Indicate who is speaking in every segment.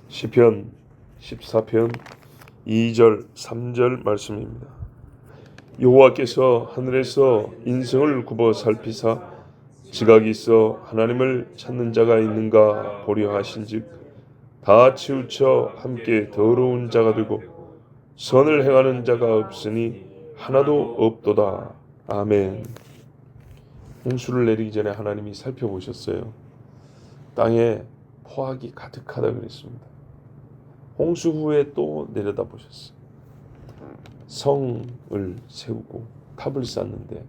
Speaker 1: 시편 14편 2절 3절 말씀입니다. 여호와께서 하늘에서 인성을 굽어 살피사 지각이 있어 하나님을 찾는 자가 있는가 보려 하신즉 다 치우쳐 함께 더러운 자가 되고 선을 행하는 자가 없으니 하나도 없도다. 아멘. 홍수를 내리기 전에 하나님이 살펴보셨어요. 땅에 포악이 가득하다 그랬습니다. 홍수 후에 또 내려다보셨어요. 성을 세우고 탑을 쌓는데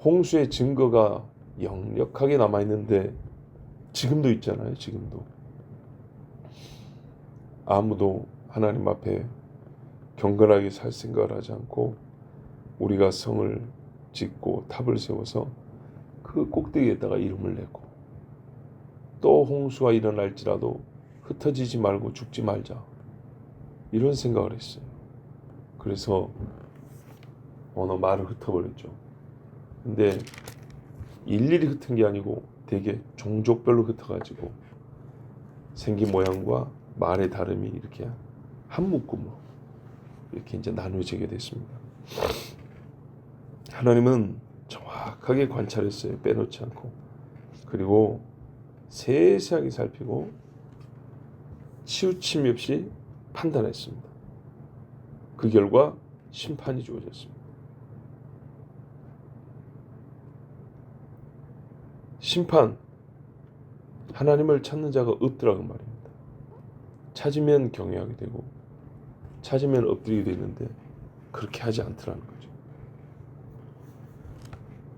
Speaker 1: 홍수의 증거가 역력하게 남아있는데 지금도 있잖아요. 지금도 아무도 하나님 앞에 경건하게 살 생각을 하지 않고 우리가 성을 짓고 탑을 세워서 그 꼭대기에다가 이름을 내고 또 홍수가 일어날지라도 흩어지지 말고 죽지 말자 이런 생각을 했어요. 그래서 어느 말을 흩어버렸죠. 근데 일일이 흩은 게 아니고 되게 종족별로 흩어가지고 생긴 모양과 말의 다름이 이렇게 한 묶음으로 이렇게 이제 나누어지게 됐습니다. 하나님은 정확하게 관찰했어요. 빼놓지 않고. 그리고 세세하게 살피고 치우침이 없이 판단했습니다. 그 결과 심판이 주어졌습니다. 심판, 하나님을 찾는 자가 없더라고 말입니다. 찾으면 경외하게 되고 찾으면 엎드리게 되는데 그렇게 하지 않더라는 거죠.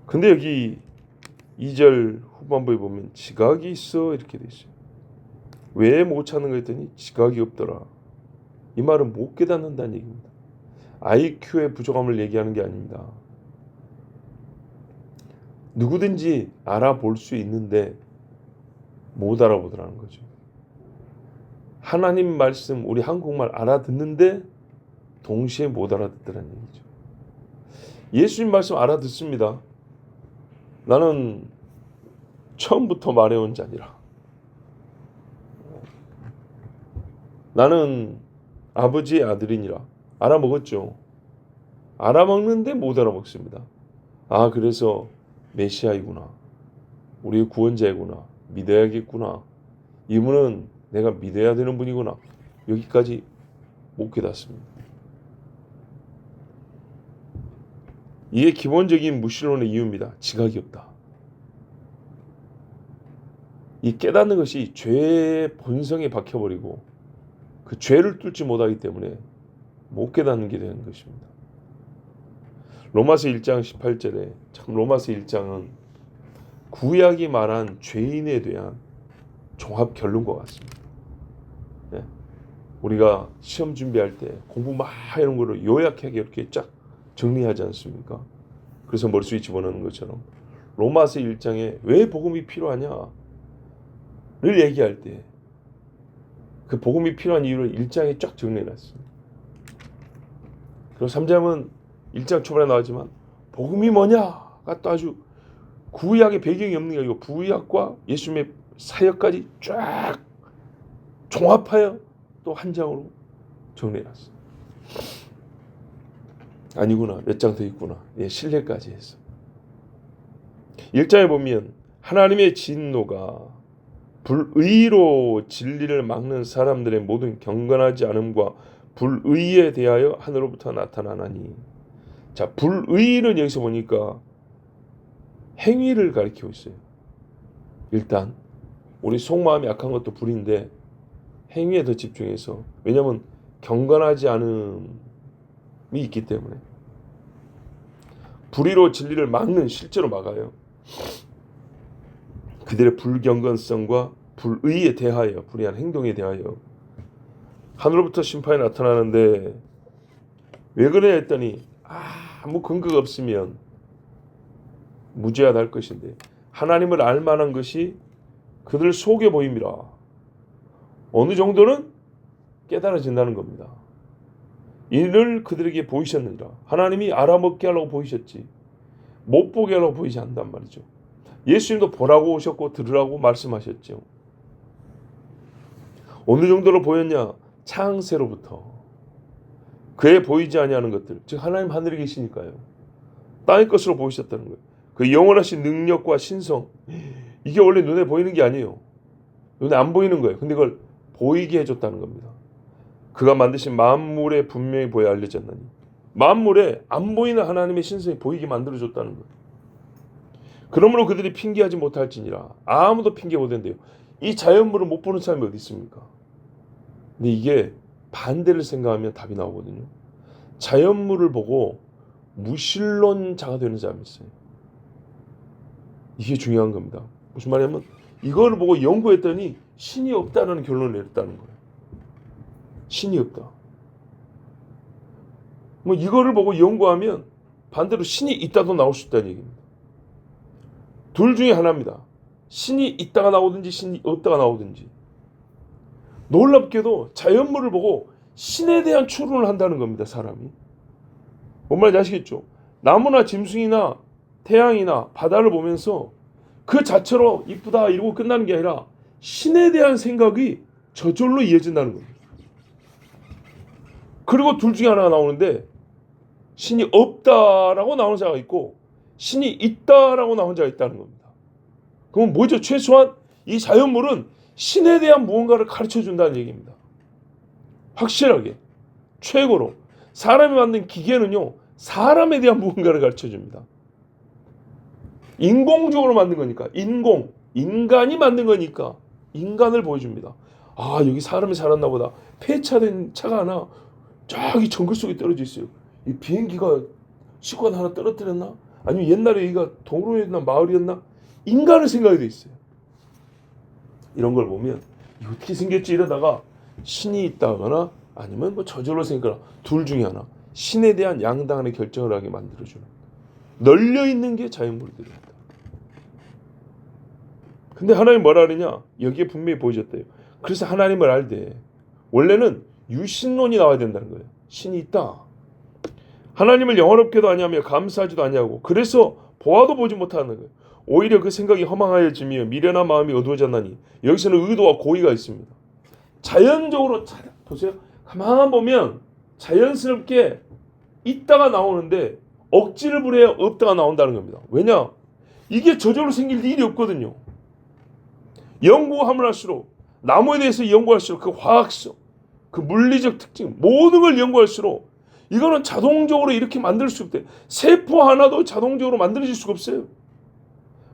Speaker 1: 근데 여기 2절 후반부에 보면 지각이 있어 이렇게 돼 있어요. 왜 못 찾는 거 했더니 지각이 없더라. 이 말은 못 깨닫는다는 얘기입니다. IQ의 부족함을 얘기하는 게 아닙니다. 누구든지 알아볼 수 있는데 못 알아보더라는 거죠. 하나님 말씀 우리 한국말 알아듣는데 동시에 못 알아듣더라는 얘기죠. 예수님 말씀 알아듣습니다. 나는 처음부터 말해온 자니라. 나는 아버지의 아들이니라. 알아먹었죠. 알아먹는데 못 알아먹습니다. 아, 그래서 메시아이구나. 우리의 구원자이구나. 믿어야겠구나. 이분은 내가 믿어야 되는 분이구나. 여기까지 못 깨닫습니다. 이게 기본적인 무신론의 이유입니다. 지각이 없다. 이 깨닫는 것이 죄의 본성에 박혀버리고 그 죄를 뚫지 못하기 때문에 못 깨닫는 게 되는 것입니다. 로마서 1장 18절에 참 로마서 1장은 구약이 말한 죄인에 대한 종합 결론과 같습니다. 네. 우리가 시험 준비할 때 공부 막 이런 거를 요약하게 이렇게 쫙 정리하지 않습니까? 그래서 머릿속에 집어넣는 것처럼 로마서 1장에 왜 복음이 필요하냐를 얘기할 때 그 복음이 필요한 이유를 1장에 쫙 정리해놨습니다. 그리고 3장은 1장 초반에 나왔지만 복음이 뭐냐가 또 아주 구약의 배경이 없는 게 아니고 구약과 예수님의 사역까지 쫙 종합하여 또 한 장으로 정리해놨어요. 아니구나, 몇 장 더 있구나. 예, 신뢰까지 해서 1장에 보면 하나님의 진노가 불의로 진리를 막는 사람들의 모든 경건하지 않음과 불의에 대하여 하늘로부터 나타나나니. 자, 불의는 여기서 보니까 행위를 가리키고 있어요. 일단 우리 속마음이 약한 것도 불인데 행위에 더 집중해서, 왜냐하면 경건하지 않음이 있기 때문에 불의로 진리를 막는, 실제로 막아요. 그들의 불경건성과 불의에 대하여, 불의한 행동에 대하여 하늘로부터 심판이 나타나는데 왜 그래 했더니 아무 근거가 없으면 무죄하다 할 것인데 하나님을 알 만한 것이 그들 속에 보임이라. 어느 정도는 깨달아진다는 겁니다. 이를 그들에게 보이셨느니라. 하나님이 알아먹게 하려고 보이셨지 못 보게 하려고 보이지 않단 말이죠. 예수님도 보라고 오셨고 들으라고 말씀하셨죠. 어느 정도로 보였냐? 창세로부터 그의 보이지 아니하는 것들, 즉 하나님 하늘에 계시니까요. 땅의 것으로 보이셨다는 거예요. 그 영원하신 능력과 신성, 이게 원래 눈에 보이는 게 아니에요. 눈에 안 보이는 거예요. 근데 그걸 보이게 해줬다는 겁니다. 그가 만드신 만물에 분명히 보여 알려졌나니, 만물에 안 보이는 하나님의 신성이 보이게 만들어줬다는 거예요. 그러므로 그들이 핑계하지 못할지니라. 아무도 핑계 못한대요. 이 자연물을 못 보는 사람이 어디 있습니까? 근데 이게 반대를 생각하면 답이 나오거든요. 자연물을 보고 무신론자가 되는 사람이 있어요. 이게 중요한 겁니다. 무슨 말이냐면 이걸 보고 연구했더니 신이 없다는 결론을 내렸다는 거예요. 신이 없다. 뭐 이거를 보고 연구하면 반대로 신이 있다도 나올 수 있다는 얘기입니다. 둘 중에 하나입니다. 신이 있다가 나오든지 신이 없다가 나오든지. 놀랍게도 자연물을 보고 신에 대한 추론을 한다는 겁니다. 사람이. 뭔 말인지 아시겠죠? 나무나 짐승이나 태양이나 바다를 보면서 그 자체로 이쁘다 이러고 끝나는 게 아니라 신에 대한 생각이 저절로 이어진다는 겁니다. 그리고 둘 중에 하나가 나오는데 신이 없다라고 나오는 자가 있고 신이 있다라고 나오는 자가 있다는 겁니다. 그럼 뭐죠? 최소한 이 자연물은 신에 대한 무언가를 가르쳐 준다는 얘기입니다. 확실하게 최고로 사람이 만든 기계는요 사람에 대한 무언가를 가르쳐 줍니다. 인공적으로 만든 거니까 인간이 만든 거니까 인간을 보여줍니다. 아 여기 사람이 살았나 보다. 폐차된 차가 하나 저기 정글 속에 떨어져 있어요. 이 비행기가 식권 하나 떨어뜨렸나? 아니면 옛날에 여기가 도로였나 마을이었나? 인간을 생각이 돼 있어요. 이런 걸 보면 어떻게 생겼지 이러다가 신이 있다거나 아니면 뭐 저절로 생각하거나 둘 중에 하나. 신에 대한 양당의 결정을 하게 만들어주는 널려있는 게 자연물들입니다. 근데 하나님 뭐라 그러냐? 여기에 분명히 보여줬대요. 그래서 하나님을 알되 원래는 유신론이 나와야 된다는 거예요. 신이 있다. 하나님을 영원롭게도 아니하며 감사하지도 아니하고 그래서 보아도 보지 못하는 거예요. 오히려 그 생각이 허망하여지며 미련한 마음이 어두워졌나니 여기서는 의도와 고의가 있습니다. 자연적으로 보세요. 가만 보면 자연스럽게 있다가 나오는데 억지를 부려야 없다가 나온다는 겁니다. 왜냐? 이게 저절로 생길 일이 없거든요. 연구함을 할수록 나무에 대해서 연구할수록 그 화학성, 그 물리적 특징 모든 걸 연구할수록 이거는 자동적으로 이렇게 만들 수 없대. 세포 하나도 자동적으로 만들어질 수가 없어요.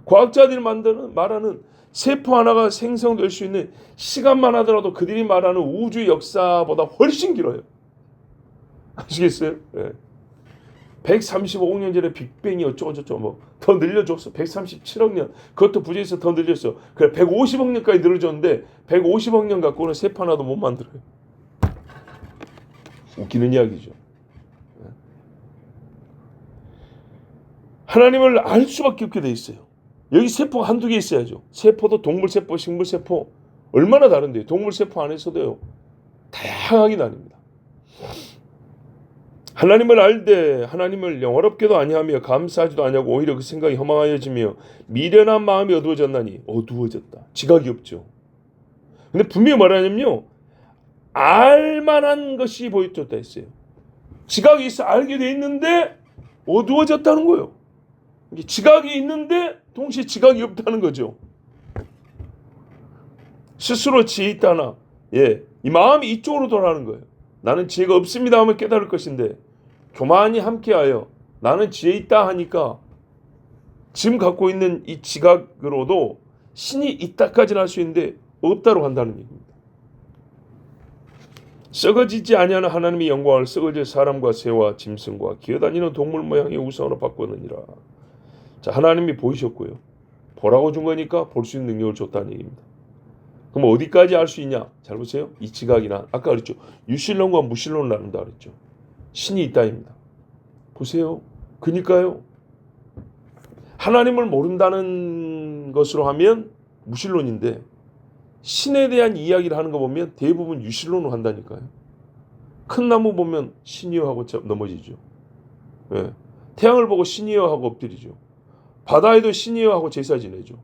Speaker 1: 과학자들이 말하는 세포 하나가 생성될 수 있는 시간만 하더라도 그들이 말하는 우주 역사보다 훨씬 길어요. 아시겠어요? 네. 135억 년 전에 빅뱅이 어쩌고저쩌고 뭐 더 늘려줬어. 137억 년. 그것도 부재에서 더 늘렸어. 그래 150억 년까지 늘어졌는데 150억 년 갖고는 세포 하나도 못 만들어요. 웃기는 이야기죠. 하나님을 알 수밖에 없게 돼 있어요. 여기 세포가 한두 개 있어야죠. 세포도 동물세포, 식물세포 얼마나 다른데요. 동물세포 안에서도요. 다양하게 나뉩니다. 하나님을 알되 하나님을 영원롭게도 아니하며 감사하지도 아니하고 오히려 그 생각이 허망하여지며 미련한 마음이 어두워졌나니 어두워졌다. 지각이 없죠. 근데 분명히 말하냐면요. 알만한 것이 보여줬다 했어요. 지각이 있어 알게 돼 있는데 어두워졌다는 거예요. 지각이 있는데 동시에 지각이 없다는 거죠. 스스로 지혜 있다나 이 마음이 이쪽으로 돌아가는 거예요. 나는 지혜가 없습니다 하면 깨달을 것인데 교만이 함께하여 나는 지혜 있다 하니까 지금 갖고 있는 이 지각으로도 신이 있다까지는 할 수 있는데 없다로 간다는 얘기입니다. 썩어지지 아니하는 하나님의 영광을 썩어질 사람과 새와 짐승과 기어다니는 동물 모양의 우상으로 바꾸느니라. 자, 하나님이 보이셨고요. 보라고 준 거니까 볼 수 있는 능력을 줬다는 얘기입니다. 그럼 어디까지 알 수 있냐? 잘 보세요. 이 지각이나 아까 그랬죠. 유신론과 무신론을 나눈다 그랬죠. 신이 있다입니다. 보세요. 그러니까요. 하나님을 모른다는 것으로 하면 무신론인데 신에 대한 이야기를 하는 거 보면 대부분 유신론으로 한다니까요. 큰 나무 보면 신이여 하고 넘어지죠. 예. 태양을 보고 신이여 하고 엎드리죠. 바다에도 신이여 하고 제사 지내죠.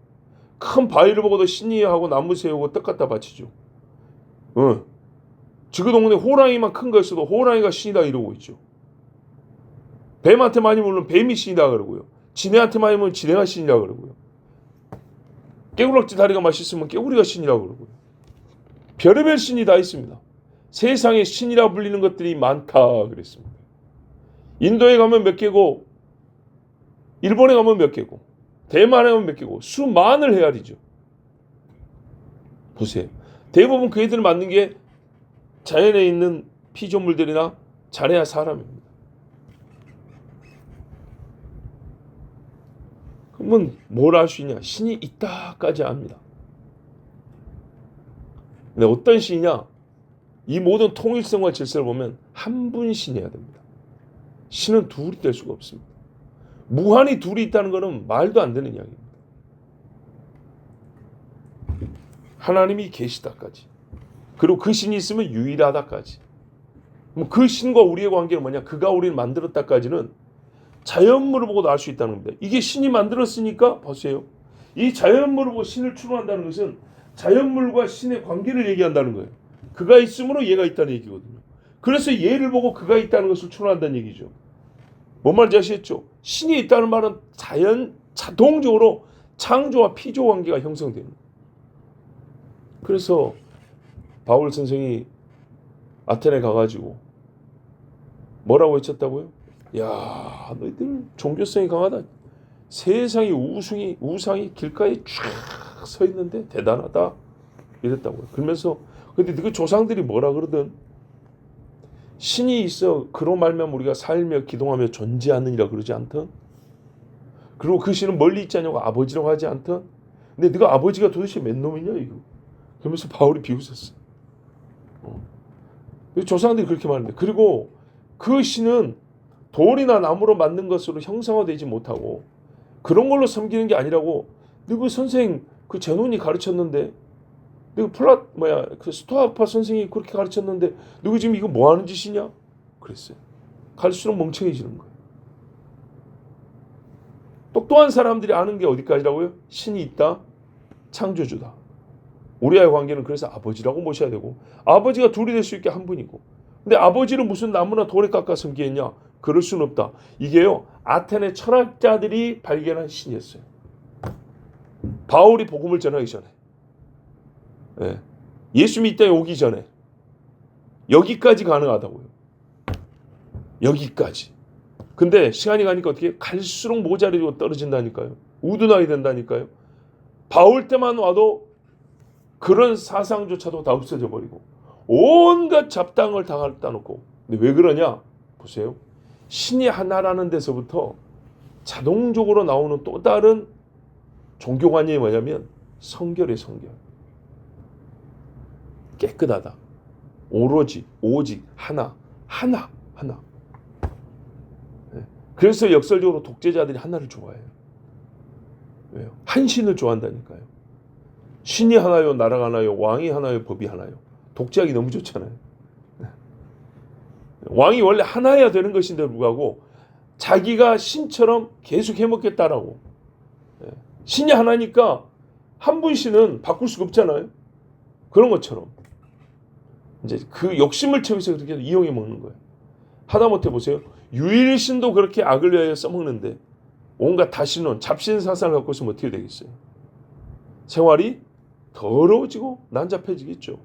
Speaker 1: 큰 바위를 보고도 신이여 하고 나무 세우고 떡 갖다 바치죠. 지구동문에 호랑이만 큰 거였어도 호랑이가 신이다 이러고 있죠. 뱀한테 많이 물면 뱀이 신이다 그러고요. 지네한테 많이 물면 지네가 신이다 그러고요. 깨구락지 다리가 맛있으면 깨구리가 신이라 그러고요. 별의별 신이 다 있습니다. 세상에 신이라 불리는 것들이 많다 그랬습니다. 인도에 가면 몇 개고, 일본에 가면 몇 개고, 대만에 가면 몇 개고, 수만을 헤아리죠. 보세요. 대부분 그 애들을 만든 게 자연에 있는 피조물들이나 자네야 사람입니다. 그러면 뭘 알 수 있냐? 신이 있다까지 압니다. 근데 어떤 신이냐? 이 모든 통일성과 질서를 보면 한 분이 신이어야 됩니다. 신은 둘이 될 수가 없습니다. 무한히 둘이 있다는 것은 말도 안 되는 이야기입니다. 하나님이 계시다까지. 그리고 그 신이 있으면 유일하다까지. 그 신과 우리의 관계는 뭐냐? 그가 우리를 만들었다까지는 자연물을 보고도 알 수 있다는 겁니다. 이게 신이 만들었으니까 보세요. 이 자연물을 보고 신을 추론한다는 것은 자연물과 신의 관계를 얘기한다는 거예요. 그가 있으므로 얘가 있다는 얘기거든요. 그래서 얘를 보고 그가 있다는 것을 추론한다는 얘기죠. 뭔 말인지 아시겠죠? 신이 있다는 말은 자동적으로 창조와 피조 관계가 형성되는 거예요. 그래서 바울 선생이 아테네 가가지고 뭐라고 외쳤다고요? 야, 너희들 종교성이 강하다. 세상에 우상이 길가에 쫙 서 있는데 대단하다. 이랬다고요. 그러면서 근데 그 조상들이 뭐라 그러든 신이 있어 그로 말면 우리가 살며 기동하며 존재하느니라 그러지 않던. 그리고 그 신은 멀리 있지 않냐고 아버지라고 하지 않던. 근데 네가 아버지가 도대체 몇 놈이냐 이거. 그러면서 바울이 비웃었어. 조상들이 그렇게 말합니다. 그리고 그 신은 돌이나 나무로 만든 것으로 형상화되지 못하고 그런 걸로 섬기는 게 아니라고. 그 선생 그 제논이 가르쳤는데, 그 스토아파 선생이 그렇게 가르쳤는데, 너가 지금 이거 뭐 하는 짓이냐? 그랬어요. 갈수록 멍청해지는 거예요. 똑똑한 사람들이 아는 게 어디까지라고요? 신이 있다, 창조주다. 우리와의 관계는 그래서 아버지라고 모셔야 되고, 아버지가 둘이 될 수 있게 한 분이고, 근데 아버지를 무슨 나무나 돌에 깎아 섬기겠냐? 그럴 수는 없다. 이게요, 아테네 철학자들이 발견한 신이었어요. 바울이 복음을 전하기 전에, 예수님이 이 땅에 오기 전에 여기까지 가능하다고요. 여기까지. 근데 시간이 가니까 어떻게 갈수록 모자리고 떨어진다니까요. 우둔하게 된다니까요. 바울 때만 와도 그런 사상조차도 다 없어져 버리고 온갖 잡당을 다 갖다 놓고. 근데 왜 그러냐? 보세요. 신이 하나라는 데서부터 자동적으로 나오는 또 다른 종교관념이 뭐냐면 성결의 성결. 깨끗하다. 오로지, 오직, 하나. 그래서 역설적으로 독재자들이 하나를 좋아해요. 왜요? 한 신을 좋아한다니까요. 신이 하나요, 나라가 하나요, 왕이 하나요, 법이 하나요. 독재하기 너무 좋잖아요. 왕이 원래 하나여야 되는 것인데 불구하고 자기가 신처럼 계속 해먹겠다라고. 신이 하나니까 한 분 신은 바꿀 수가 없잖아요. 그런 것처럼 이제 그 욕심을 채워서 그렇게 이용해 먹는 거예요. 하다못해 보세요. 유일신도 그렇게 악을 위하여 써먹는데 온갖 다신론, 잡신 사상을 갖고 있으면 어떻게 되겠어요? 생활이 더러워지고 난잡해지겠죠.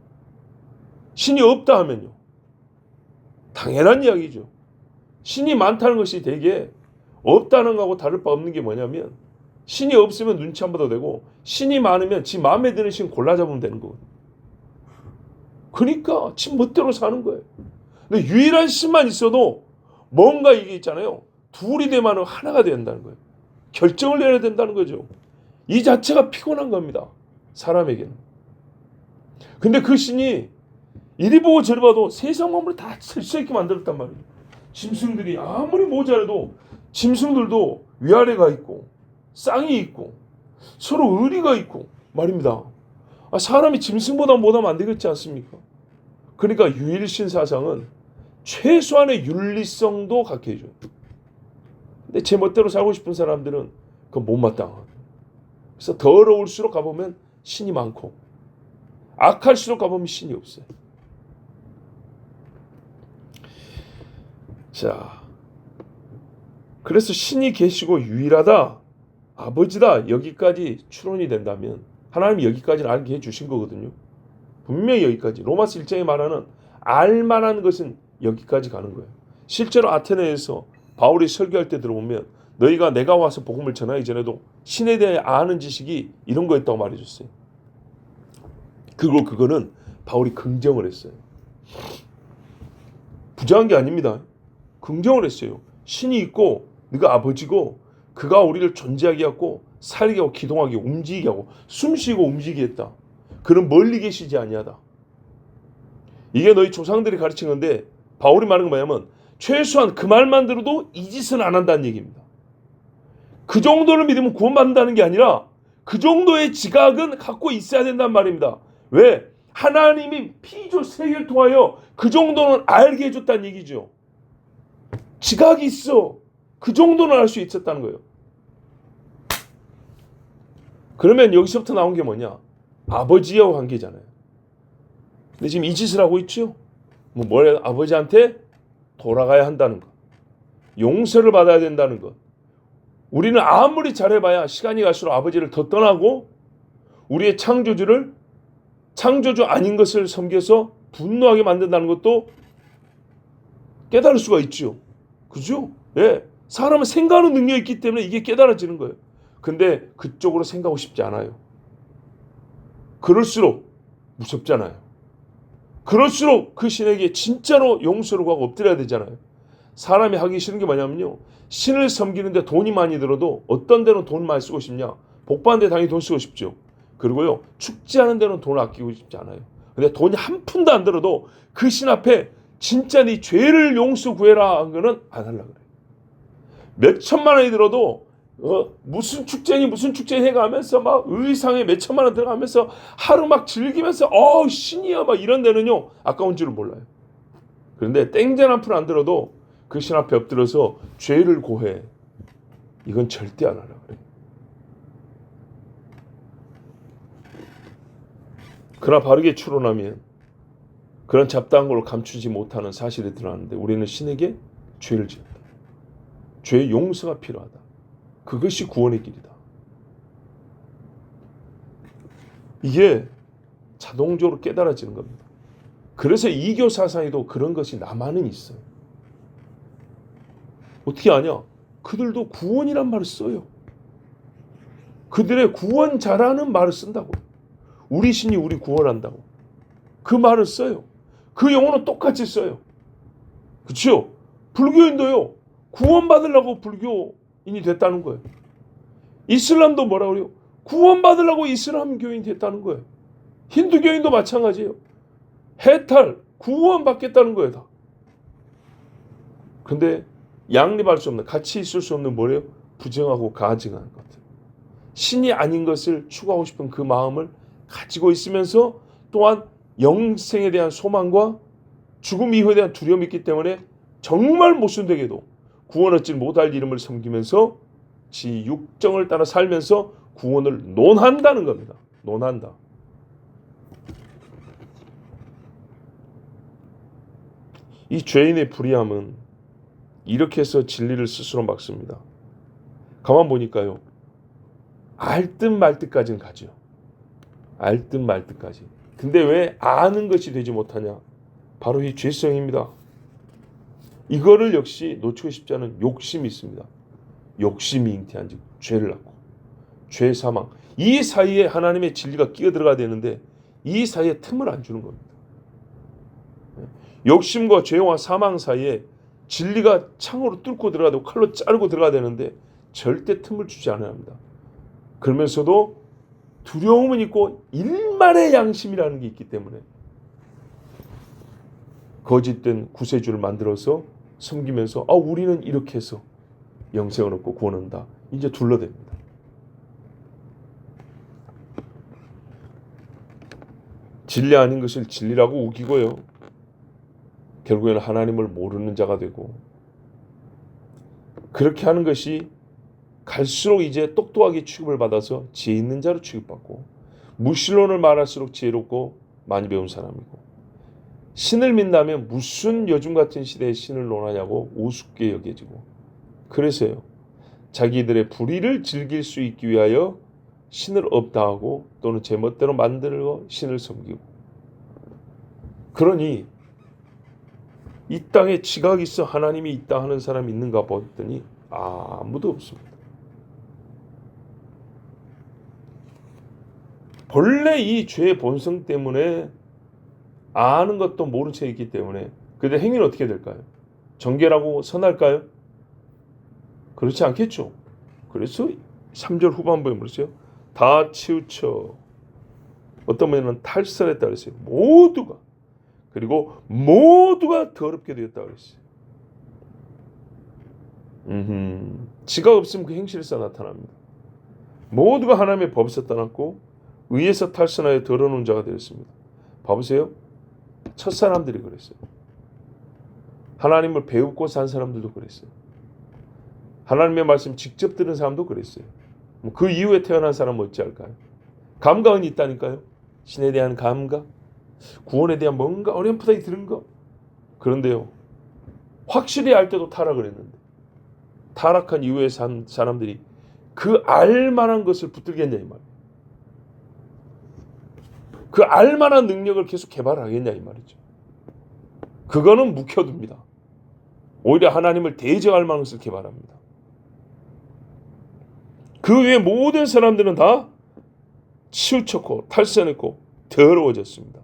Speaker 1: 신이 없다 하면요. 당연한 이야기죠. 신이 많다는 것이 되게 없다는 거하고 다를 바 없는 게 뭐냐면 신이 없으면 눈치 안 봐도 되고 신이 많으면 지 마음에 드는 신 골라 잡으면 되는 거거든요. 그러니까 지 멋대로 사는 거예요. 근데 유일한 신만 있어도 뭔가 이게 있잖아요. 둘이 되면 하나가 된다는 거예요. 결정을 내려야 된다는 거죠. 이 자체가 피곤한 겁니다. 사람에게는. 근데 그 신이 이리 보고 저리 봐도 세상 만물을 다 쓸 수 있게 만들었단 말이에요. 짐승들이 아무리 모자라도 짐승들도 위아래가 있고 쌍이 있고 서로 의리가 있고 말입니다. 사람이 짐승보다 못하면 안 되겠지 않습니까? 그러니까 유일신 사상은 최소한의 윤리성도 갖게 해줘요. 근데 제 멋대로 살고 싶은 사람들은 그건 못마땅하고. 그래서 더러울수록 가보면 신이 많고 악할수록 가보면 신이 없어요. 자, 그래서 신이 계시고 유일하다, 아버지다, 여기까지 추론이 된다면 하나님이 여기까지는 알게 해주신 거거든요. 분명히 여기까지. 로마서 1장에 말하는 알만한 것은 여기까지 가는 거예요. 실제로 아테네에서 바울이 설교할 때 들어보면 너희가 내가 와서 복음을 전하기 전에도 신에 대해 아는 지식이 이런 거였다고 말해줬어요. 그거는 바울이 긍정을 했어요. 부정한 게 아닙니다. 긍정을 했어요. 신이 있고 네가 아버지고 그가 우리를 존재하게 하고 살게 하고 기동하게 하고 움직이게 하고 숨쉬고 움직이게 했다. 그는 멀리 계시지 아니하다. 이게 너희 조상들이 가르친 건데 바울이 말하는 건 뭐냐면 최소한 그 말만 들어도 이 짓은 안 한다는 얘기입니다. 그 정도를 믿으면 구원받는다는 게 아니라 그 정도의 지각은 갖고 있어야 된다는 말입니다. 왜? 하나님이 피조 세계를 통하여 그 정도는 알게 해줬다는 얘기죠. 지각이 있어. 그 정도는 알 수 있었다는 거예요. 그러면 여기서부터 나온 게 뭐냐? 아버지와 관계잖아요. 근데 지금 이 짓을 하고 있죠? 뭐래요? 아버지한테 돌아가야 한다는 것. 용서를 받아야 된다는 것. 우리는 아무리 잘해봐야 시간이 갈수록 아버지를 더 떠나고 우리의 창조주 아닌 것을 섬겨서 분노하게 만든다는 것도 깨달을 수가 있죠. 그죠? 예. 사람은 생각하는 능력이 있기 때문에 이게 깨달아지는 거예요. 근데 그쪽으로 생각하고 싶지 않아요. 그럴수록 무섭잖아요. 그럴수록 그 신에게 진짜로 용서를 구하고 엎드려야 되잖아요. 사람이 하기 싫은 게 뭐냐면요. 신을 섬기는데 돈이 많이 들어도 어떤 데는 돈 많이 쓰고 싶냐. 복 받는 데 당연히 돈 쓰고 싶죠. 그리고요. 죽지 않은 데는 돈을 아끼고 싶지 않아요. 근데 돈이 한 푼도 안 들어도 그 신 앞에 진짜 네 죄를 용서 구해라 한 거는 안 하려고 그래요. 몇 천만 원이 들어도 무슨 축제니 해가면서 막 의상에 몇 천만 원 들어가면서 하루 막 즐기면서 신이야 막 이런 데는요 아까운 줄을 몰라요. 그런데 땡전 한 푼 안 들어도 그 신 앞에 엎드려서 죄를 고해. 이건 절대 안 하려고 그래요. 그러나 바르게 추론하면 그런 잡다한 걸로 감추지 못하는 사실이 드러나는데 우리는 신에게 죄를 지었다. 죄의 용서가 필요하다. 그것이 구원의 길이다. 이게 자동적으로 깨달아지는 겁니다. 그래서 이교 사상에도 그런 것이 남한은 있어요. 어떻게 아냐? 그들도 구원이란 말을 써요. 그들의 구원자라는 말을 쓴다고. 우리 신이 우리 구원한다고. 그 말을 써요. 그 용어는 똑같이 써요. 그렇죠? 불교인도요. 구원받으려고 불교인이 됐다는 거예요. 이슬람도 뭐라 그래요? 구원받으려고 이슬람교인이 됐다는 거예요. 힌두교인도 마찬가지예요. 해탈, 구원받겠다는 거예요. 다. 근데 양립할 수 없는, 같이 있을 수 없는 뭐래요? 부정하고 가증하는 것. 신이 아닌 것을 추구하고 싶은 그 마음을 가지고 있으면서 또한 영생에 대한 소망과 죽음 이후에 대한 두려움이 있기 때문에 정말 모순되게도 구원 얻지 못할 이름을 섬기면서 지 육정을 따라 살면서 구원을 논한다는 겁니다. 논한다. 이 죄인의 불의함은 이렇게 해서 진리를 스스로 막습니다. 가만 보니까요. 알 듯 말 듯까지는 가죠. 알 듯 말 듯까지. 근데 왜 아는 것이 되지 못하냐? 바로 이 죄성입니다. 이거를 역시 놓치고 싶지 않은 욕심이 있습니다. 욕심이 잉태한 즉 죄를 낳고 죄 사망. 이 사이에 하나님의 진리가 끼어들어가야 되는데 이 사이에 틈을 안 주는 겁니다. 욕심과 죄와 사망 사이에 진리가 창으로 뚫고 들어가야 되고 칼로 자르고 들어가야 되는데 절대 틈을 주지 않아야 합니다. 그러면서도 두려움은 있고 일말의 양심이라는 게 있기 때문에 거짓된 구세주를 만들어서 섬기면서 우리는 이렇게 해서 영생을 얻고 구원한다. 이제 둘러댑니다. 진리 아닌 것을 진리라고 우기고요. 결국에는 하나님을 모르는 자가 되고 그렇게 하는 것이 갈수록 이제 똑똑하게 취급을 받아서 지혜 있는 자로 취급받고 무신론을 말할수록 지혜롭고 많이 배운 사람이고, 신을 믿다면 무슨 요즘 같은 시대에 신을 논하냐고 우습게 여겨지고, 그래서요, 자기들의 불의를 즐길 수 있기 위하여 신을 없다 하고 또는 제멋대로 만들고 신을 섬기고, 그러니 이 땅에 지각이 있어 하나님이 있다 하는 사람이 있는가 봤더니 아무도 없습니다. 본래 이 죄의 본성 때문에 아는 것도 모른 채 있기 때문에 그들 행위는 어떻게 될까요? 정결하고 선할까요? 그렇지 않겠죠. 그래서 3절 후반부에 뭐랬어요? 다 치우쳐 어떤 분은 탈선했다 그랬어요. 모두가. 그리고 모두가 더럽게 되었다 그랬어요. 지각 없으면 그 행실에서 나타납니다. 모두가 하나님의 법에서 떠났고 의에서 탈선하여 더러운 자가 되었습니다. 봐보세요. 첫 사람들이 그랬어요. 하나님을 배우고 산 사람들도 그랬어요. 하나님의 말씀 직접 들은 사람도 그랬어요. 그 이후에 태어난 사람은 어찌할까요? 감각은 있다니까요. 신에 대한 감각, 구원에 대한 뭔가 어렴풋하게 들은 거. 그런데요, 확실히 알 때도 타락을 했는데, 타락한 이후에 산 사람들이 그 알만한 것을 붙들겠냐 이 말이에요. 그 알만한 능력을 계속 개발하겠냐 이 말이죠. 그거는 묵혀둡니다. 오히려 하나님을 대적할 만한 것을 개발합니다. 그 외에 모든 사람들은 다 치우쳤고 탈선했고 더러워졌습니다.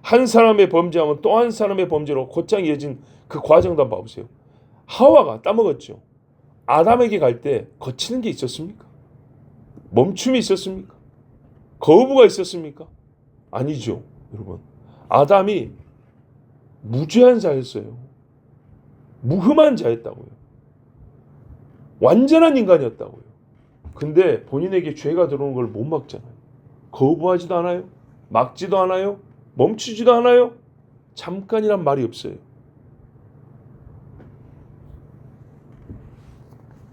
Speaker 1: 한 사람의 범죄하면 또 한 사람의 범죄로 곧장 이어진 그 과정도 한번 봐보세요. 하와가 따먹었죠. 아담에게 갈 때 거치는 게 있었습니까? 멈춤이 있었습니까? 거부가 있었습니까? 아니죠, 여러분. 아담이 무죄한 자였어요. 무흠한 자였다고요. 완전한 인간이었다고요. 근데 본인에게 죄가 들어오는 걸 못 막잖아요. 거부하지도 않아요. 막지도 않아요. 멈추지도 않아요. 잠깐이란 말이 없어요.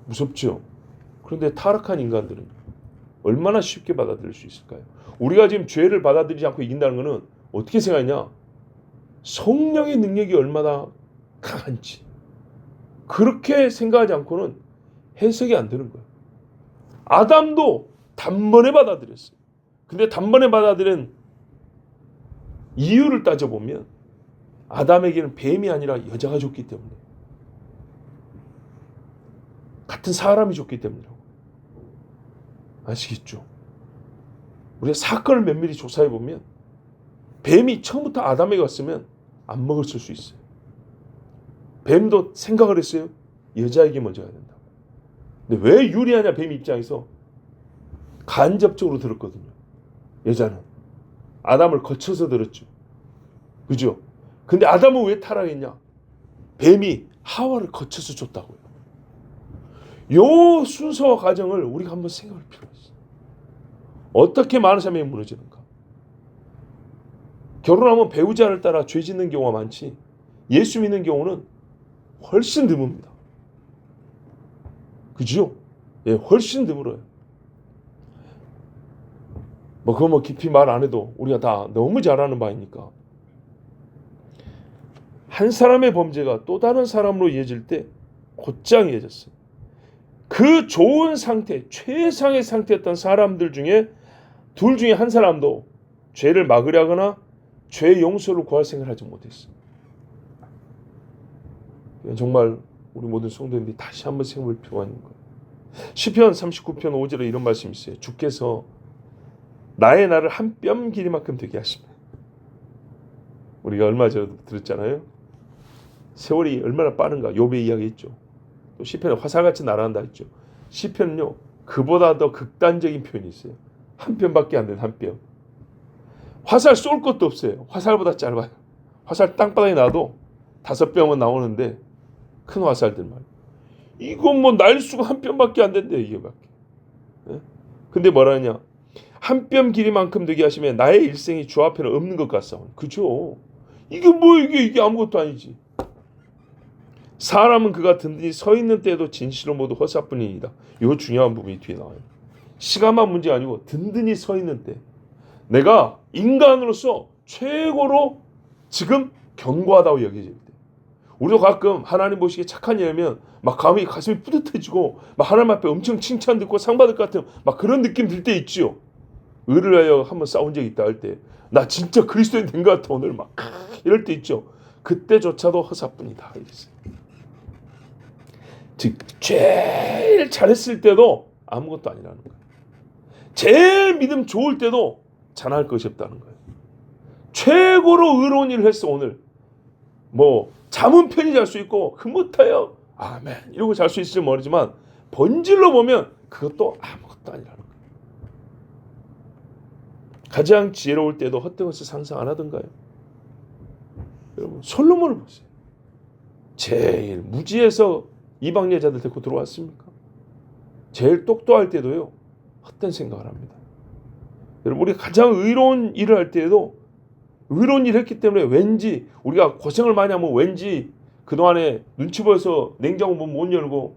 Speaker 1: 무섭죠? 그런데 타락한 인간들은 얼마나 쉽게 받아들일 수 있을까요? 우리가 지금 죄를 받아들이지 않고 이긴다는 것은 어떻게 생각하냐? 성령의 능력이 얼마나 강한지 그렇게 생각하지 않고는 해석이 안 되는 거예요. 아담도 단번에 받아들였어요. 근데 단번에 받아들인 이유를 따져보면 아담에게는 뱀이 아니라 여자가 줬기 때문에, 같은 사람이 줬기 때문이라고. 아시겠죠? 우리가 사건을 면밀히 조사해보면 뱀이 처음부터 아담에게 왔으면 안 먹었을 수 있어요. 뱀도 생각을 했어요. 여자에게 먼저 가야 된다. 근데 왜 유리하냐? 뱀 입장에서 간접적으로 들었거든요. 여자는 아담을 거쳐서 들었죠. 그죠? 근데 아담은 왜 타락했냐? 뱀이 하와를 거쳐서 줬다고요. 요 순서와 과정을 우리가 한번 생각할 필요가 있어요. 어떻게 많은 사람이 무너지는가? 결혼하면 배우자를 따라 죄 짓는 경우가 많지, 예수 믿는 경우는 훨씬 드뭅니다. 그죠? 예, 훨씬 드물어요. 그거 깊이 말 안 해도 우리가 다 너무 잘 아는 바이니까. 한 사람의 범죄가 또 다른 사람으로 이어질 때 곧장 이어졌어요. 그 좋은 상태, 최상의 상태였던 사람들 중에 둘 중에 한 사람도 죄를 막으려거나 죄 용서를 구할 생각을 하지 못했어요. 정말 우리 모든 성도님들이 다시 한번 생각할 필요가 있는 거예요. 시편 39편 5절에 이런 말씀이 있어요. 주께서 나의 날을 한 뼘 길이만큼 되게 하십니다. 우리가 얼마 전에 들었잖아요. 세월이 얼마나 빠른가. 욥의 이야기 했죠. 또 시편에 화살같이 날아간다 했죠. 시편은요, 그보다 더 극단적인 표현이 있어요. 한 뼘밖에 안 되는 한 뼘. 화살 쏠 것도 없어요. 화살보다 짧아요. 화살 땅바닥에 놔도 5뼘은 나오는데 큰 화살들만. 이건 날수가 한 뼘밖에 안 된대요. 이게밖에. 예? 근데 뭐라냐? 한 뼘 길이만큼 되게 하시면 나의 일생이 주 앞에는 없는 것 같사오니. 그죠? 이게 아무것도 아니지. 사람은 그가 든든히 서 있는 때에도 진실로 모두 허사뿐이니이다. 이 중요한 부분이 뒤에 나와요. 시간만 문제가 아니고 든든히 서 있는 때, 내가 인간으로서 최고로 지금 견고하다고 여겨질 때, 우리도 가끔 하나님 보시기에 착한 일이면 막 가슴이 뿌듯해지고 막 하나님 앞에 엄청 칭찬 듣고 상 받을 것 같은 막 그런 느낌 들 때 있지요. 의를 하여 한번 싸운 적이 있다 할 때, 나 진짜 그리스도인 된 것 같아 오늘 막 이럴 때 있죠. 그때조차도 허사뿐이다. 즉 제일 잘했을 때도 아무것도 아니라는 거예요. 제일 믿음 좋을 때도 자랑할 것이 없다는 거예요. 최고로 의로운 일을 했어 오늘. 뭐 잠은 편히 잘 수 있고 흐뭇하여 아멘 이러고 잘 수 있을지 모르지만 본질로 보면 그것도 아무것도 아니라는 거예요. 가장 지혜로울 때도 헛된 것을 상상 안 하던가요? 여러분 솔로몬을 보세요. 제일 무지해서 이방 여자들 데리고 들어왔습니까? 제일 똑똑할 때도요 헛된 생각을 합니다. 여러분 우리가 가장 의로운 일을 할 때에도 의로운 일을 했기 때문에 왠지 우리가 고생을 많이 하면 왠지 그동안에 눈치 보여서 냉장고 문 못 열고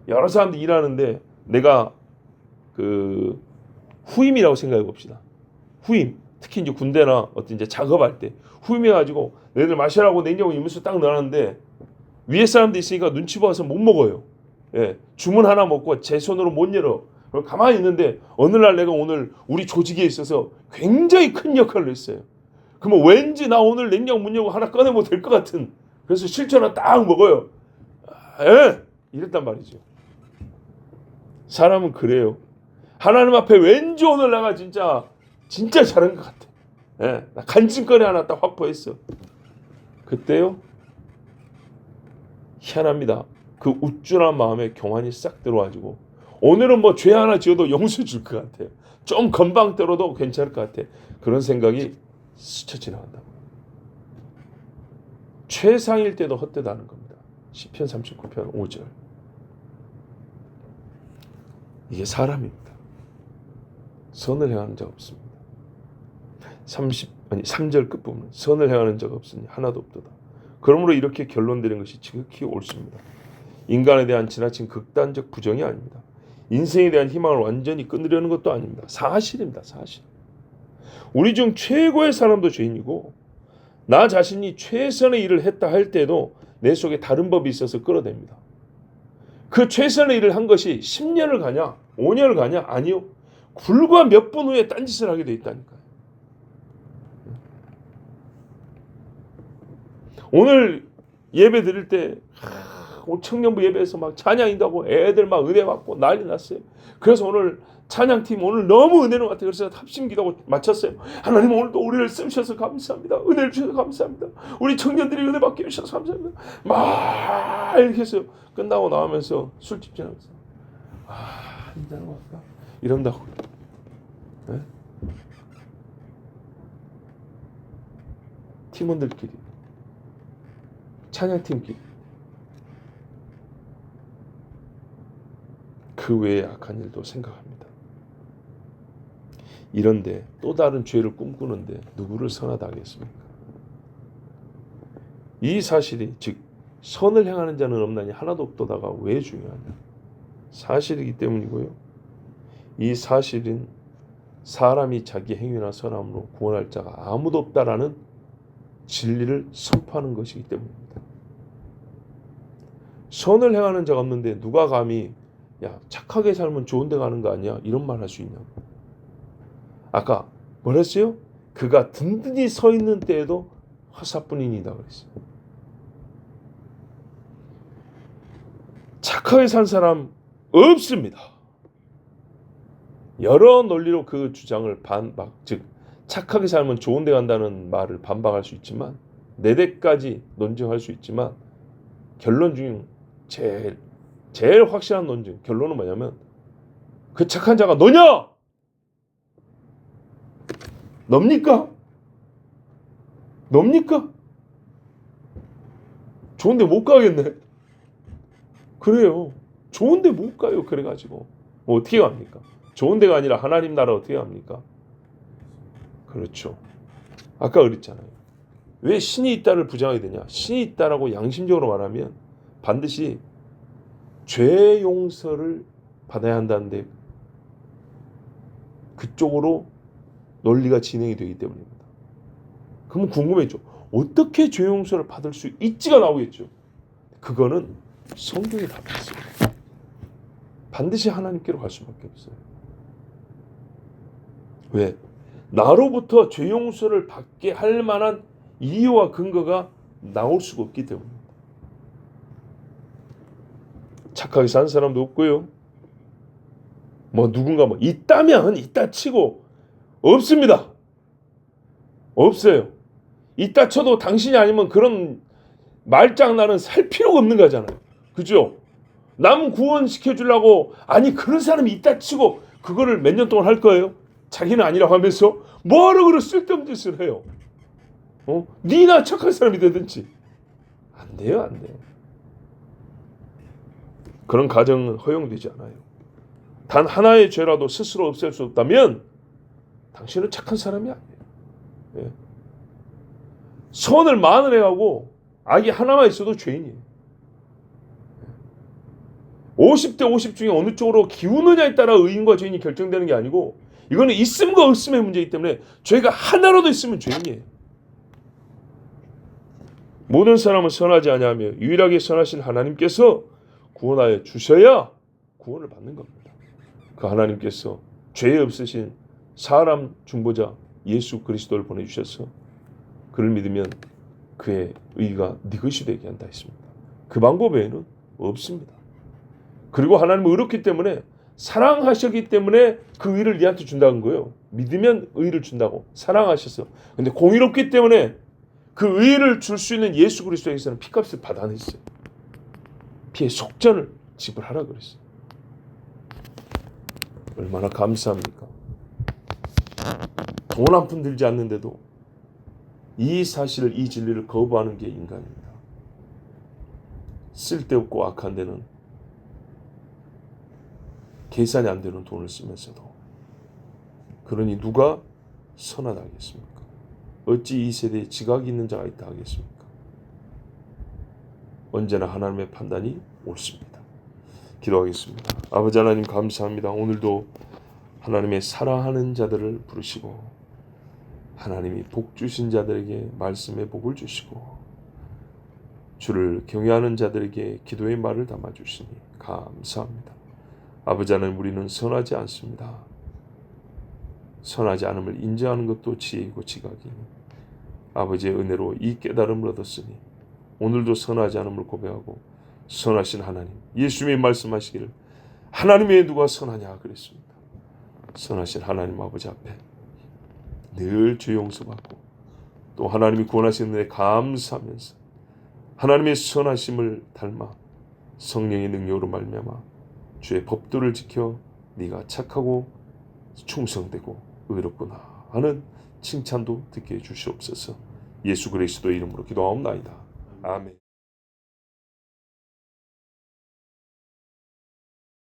Speaker 1: 여러 사람들이 일하는데 내가 그 후임이라고 생각해 봅시다. 후임, 특히 이제 군대나 어떤 이제 작업할 때 후임해가지고 너희들 마시라고 냉장고 이물수 딱 넣었는데 위에 사람도 있으니까 눈치 보아서 못 먹어요. 예, 주문 하나 먹고 제 손으로 못 열어. 그럼 가만히 있는데 어느 날 내가 오늘 우리 조직에 있어서 굉장히 큰 역할을 했어요. 그러면 왠지 나 오늘 냉장고 문 열고 하나 꺼내면 될 것 같은, 그래서 실천을 딱 먹어요. 예, 이랬단 말이죠. 사람은 그래요. 하나님 앞에 왠지 오늘 내가 진짜 잘한 것 같아. 예, 나 간증거리 하나 딱 확보했어. 그때요 희한합니다. 그 우쭐한 마음에 교만이 싹 들어와가지고 오늘은 뭐 죄 하나 지어도 용서해 줄 것 같아요. 좀 건방 떨어도 괜찮을 것 같아. 그런 생각이 스쳐 지나간다. 최상일 때도 헛되다는 겁니다. 시편 39편 5절. 이게 사람입니다. 선을 행하는 자 없습니다. 3절 끝부분 선을 행하는 자가 없으니 하나도 없도다. 그러므로 이렇게 결론되는 것이 지극히 옳습니다. 인간에 대한 지나친 극단적 부정이 아닙니다. 인생에 대한 희망을 완전히 끊으려는 것도 아닙니다. 사실입니다. 사실. 우리 중 최고의 사람도 죄인이고 나 자신이 최선의 일을 했다 할 때도 내 속에 다른 법이 있어서 끌어냅니다. 그 최선의 일을 한 것이 10년을 가냐 5년을 가냐 아니요. 불과 몇 분 후에 딴짓을 하게 돼 있다니까요. 오늘 예배 드릴 때 청년부 예배에서 막 찬양인다고 애들 막 은혜 받고 난리 났어요. 그래서 오늘 찬양팀 오늘 너무 은혜로 같아요. 그래서 합심 기도하고 마쳤어요. 하나님 오늘도 우리를 쓰셔서 감사합니다. 은혜를 주셔서 감사합니다. 우리 청년들이 은혜 받게 해주셔서 감사합니다. 막 이렇게 해서 끝나고 나오면서 술집 지나면서 한잔 할까? 이런다고. 네? 팀원들끼리 찬양팀끼리 그 외의 악한 일도 생각합니다. 이런데 또 다른 죄를 꿈꾸는데 누구를 선하다 하겠습니까? 이 사실이 즉 선을 행하는 자는 없나니 하나도 없도다가 왜 중요하냐? 사실이기 때문이고요. 이 사실은 사람이 자기 행위나 선함으로 구원할 자가 아무도 없다라는 진리를 선포하는 것이기 때문입니다. 선을 행하는 자가 없는데 누가 감히 야 착하게 살면 좋은 데 가는 거 아니야? 이런 말 할 수 있냐고. 아까 뭐랬어요? 그가 든든히 서 있는 때에도 화사뿐이니다 그랬어요. 착하게 산 사람 없습니다. 여러 논리로 그 주장을 즉 착하게 살면 좋은 데 간다는 말을 반박할 수 있지만 4대까지 논증할 수 있지만 결론 중 제일 확실한 논증 결론은 뭐냐면 그 착한 자가 너냐? 넙니까? 좋은데 못 가겠네. 그래요. 좋은데 못 가요. 그래가지고 뭐 어떻게 갑니까? 좋은 데가 아니라 하나님 나라 어떻게 갑니까? 그렇죠. 아까 그랬잖아요. 왜 신이 있다를 부정하게 되냐? 신이 있다라고 양심적으로 말하면 반드시 죄 용서를 받아야 한다는데 그쪽으로 논리가 진행이 되기 때문입니다. 그러면 궁금했죠. 어떻게 죄 용서를 받을 수 있지가 나오겠죠. 그거는 성경이 답이 있어요. 반드시 하나님께로 갈 수밖에 없어요. 왜? 나로부터 죄 용서를 받게 할 만한 이유와 근거가 나올 수가 없기 때문입니다. 착하게 산 사람도 없고요. 누군가 있다면 있다 치고 없습니다. 없어요. 있다 쳐도 당신이 아니면 그런 말장난은 살 필요가 없는 거잖아요. 그죠? 남 구원시켜주려고 그런 사람이 있다 치고 그거를 몇 년 동안 할 거예요? 자기는 아니라고 하면서 뭐하러 그런 쓸데없는 짓을 해요? 니나 착한 사람이 되든지. 안 돼요, 안 돼요. 그런 가정은 허용되지 않아요. 단 하나의 죄라도 스스로 없앨 수 없다면 당신은 착한 사람이 아니에요. 예. 선을 많은 애하고 악이 하나만 있어도 죄인이에요. 50대 50 중에 어느 쪽으로 기우느냐에 따라 의인과 죄인이 결정되는 게 아니고 이거는 있음과 없음의 문제이기 때문에 죄가 하나라도 있으면 죄인이에요. 모든 사람은 선하지 아니하며 유일하게 선하신 하나님께서 구원하여 주셔야 구원을 받는 겁니다. 그 하나님께서 죄 없으신 사람 중보자 예수 그리스도를 보내주셔서 그를 믿으면 그의 의가 네 것이 되게 한다 했습니다. 그 방법 외에는 없습니다. 그리고 하나님은 의롭기 때문에 사랑하셨기 때문에 그 의를 네한테 준다는 거예요. 믿으면 의를 준다고 사랑하셨어. 근데 공의롭기 때문에 그 의를 줄 수 있는 예수 그리스도에게서는 피값을 받아냈어요. 피의 속전을 지불하라 그랬어요. 얼마나 감사합니까? 돈 한 푼 들지 않는데도 이 사실을, 이 진리를 거부하는 게 인간입니다. 쓸데없고 악한 데는 계산이 안 되는 돈을 쓰면서도 그러니 누가 선하다 하겠습니까? 어찌 이 세대에 지각이 있는 자가 있다 하겠습니까? 언제나 하나님의 판단이 옳습니다. 기도하겠습니다. 아버지 하나님 감사합니다. 오늘도 하나님의 사랑하는 자들을 부르시고 하나님이 복 주신 자들에게 말씀의 복을 주시고 주를 경외하는 자들에게 기도의 말을 담아주시니 감사합니다. 아버지 하나님 우리는 선하지 않습니다. 선하지 않음을 인정하는 것도 지혜이고 지각이니 아버지의 은혜로 이 깨달음을 얻었으니 오늘도 선하지 않음을 고백하고 선하신 하나님 예수님이 말씀하시기를 하나님 외에 누가 선하냐 그랬습니다. 선하신 하나님 아버지 앞에 늘 죄 용서받고 또 하나님이 구원하신 은혜에 감사하면서 하나님의 선하심을 닮아 성령의 능력으로 말미암아 주의 법도를 지켜 네가 착하고 충성되고 의롭구나 하는 칭찬도 듣게 해주시옵소서. 예수 그리스도의 이름으로 기도하옵나이다. 아멘.